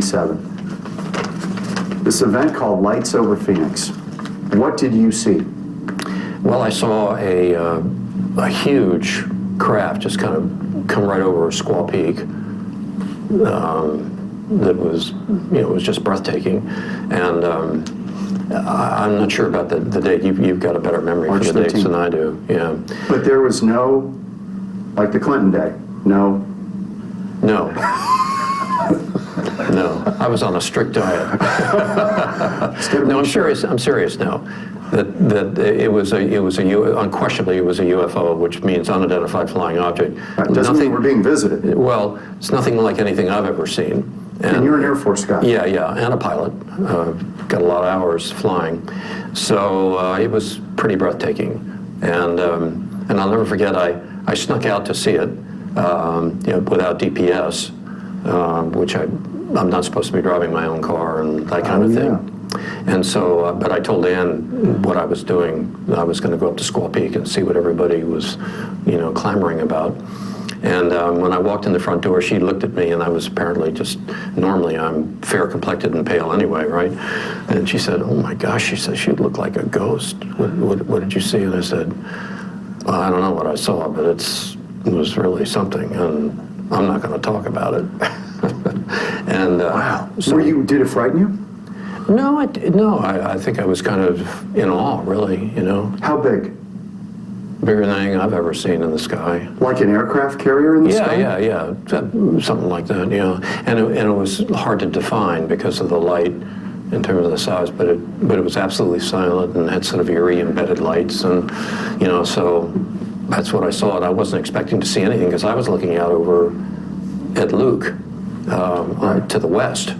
1977. This event called Lights Over Phoenix. What did you see? Well, I saw a huge craft just kind of come right over Squaw Peak. That was, it was just breathtaking. And I'm not sure about the date. You've got a better memory March for the 13th. dates than I do. Yeah. But there was no, like the Clinton day, no. No. No. I was on a strict diet. No, I'm serious. I'm serious now. That unquestionably it was a UFO, which means unidentified flying object. It doesn't mean we're being visited. Well, it's nothing like anything I've ever seen. And you're an Air Force guy. Yeah, and a pilot. Got a lot of hours flying. So it was pretty breathtaking. And I'll never forget, I snuck out to see it, without DPS, which I'm not supposed to be driving my own car and that kind of thing. Yeah. And so, but I told Ann what I was doing. I was going to go up to Squaw Peak and see what everybody was, clamoring about. And when I walked in the front door, she looked at me, and I was apparently normally I'm fair-complected and pale anyway, right? And she said, "Oh my gosh," she said, "you look like a ghost. What did you see?" And I said, "Well, I don't know what I saw, but it was really something, and I'm not going to talk about it." And Wow. so, Did it frighten you? No, I think I was kind of in awe, really, How big? Bigger than anything I've ever seen in the sky. Like an aircraft carrier in the sky? Yeah, something like that, yeah. And it was hard to define because of the light in terms of the size, but it was absolutely silent and had sort of eerie embedded lights, and, so that's what I saw, and I wasn't expecting to see anything because I was looking out over at Luke, to the west,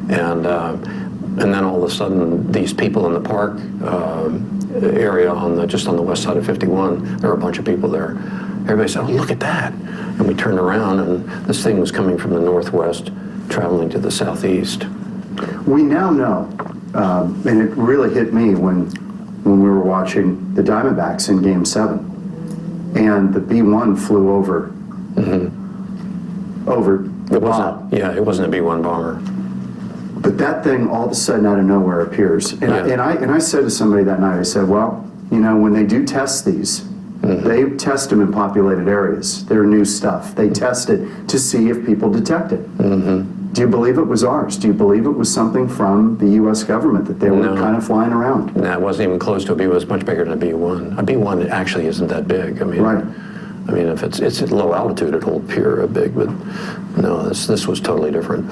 and then all of a sudden, these people in the park area just on the west side of 51, there were a bunch of people there. Everybody said, "Oh, look at that!" And we turned around, and this thing was coming from the northwest, traveling to the southeast. We now know, and it really hit me when we were watching the Diamondbacks in Game 7, and the B-1 flew over the lot. It wasn't a B-1 bomber. But that thing all of a sudden out of nowhere appears. And, I said to somebody that night, I said, well, when they do test these, they test them in populated areas. They're new stuff. They test it to see if people detect it. Do you believe it was ours? Do you believe it was something from the U.S. government that they were kind of flying around? No, it wasn't even close to a B. It was much bigger than a B-1. A B-1 actually isn't that big. Right. I mean, if it's at low altitude, it'll appear big, but no, this was totally different.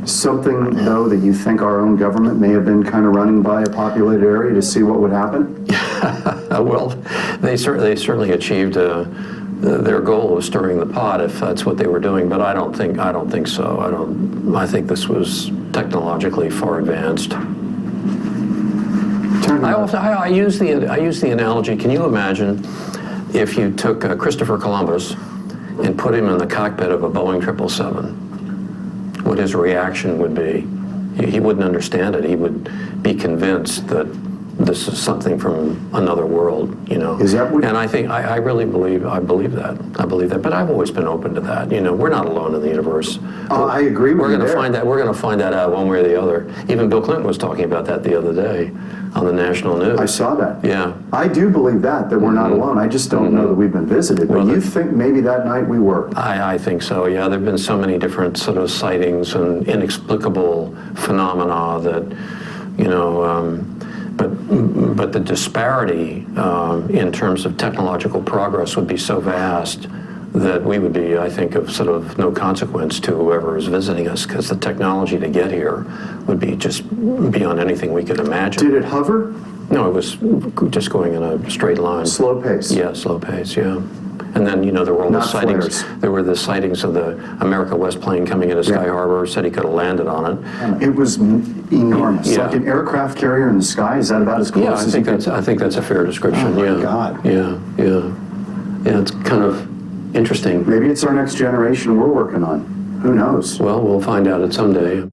Something, though, that you think our own government may have been kind of running by a populated area to see what would happen? Well, they certainly achieved their goal of stirring the pot, if that's what they were doing. But I don't think so. I think this was technologically far advanced. I use the analogy. Can you imagine if you took Christopher Columbus and put him in the cockpit of a Boeing 777? What his reaction would be? He wouldn't understand it. He would be convinced that this is something from another world, Is that what? And I think I really believe that. I believe that. But I've always been open to that. We're not alone in the universe. I agree with you. We're going to find that out one way or the other. Even Bill Clinton was talking about that the other day on the national news. I saw that. Yeah. I do believe that we're not alone. I just don't know that we've been visited. But you think maybe that night we were? I think so, yeah. There have been so many different sort of sightings and inexplicable phenomena that, but the disparity in terms of technological progress would be so vast that we would be, I think, of sort of no consequence to whoever is visiting us, because the technology to get here would be just beyond anything we could imagine. Did it hover? No, it was just going in a straight line. Slow pace? Yeah, slow pace, yeah. And then, there were all the sightings. Flares. There were the sightings of the America West plane coming into Sky Harbor, said he could have landed on it. It was enormous. Yeah. Like an aircraft carrier in the sky? Is that about as close as you could? I think that's a fair description, Oh, my yeah. God. Yeah, it's kind of interesting. Maybe it's our next generation we're working on. Who knows? Well, we'll find out at some day.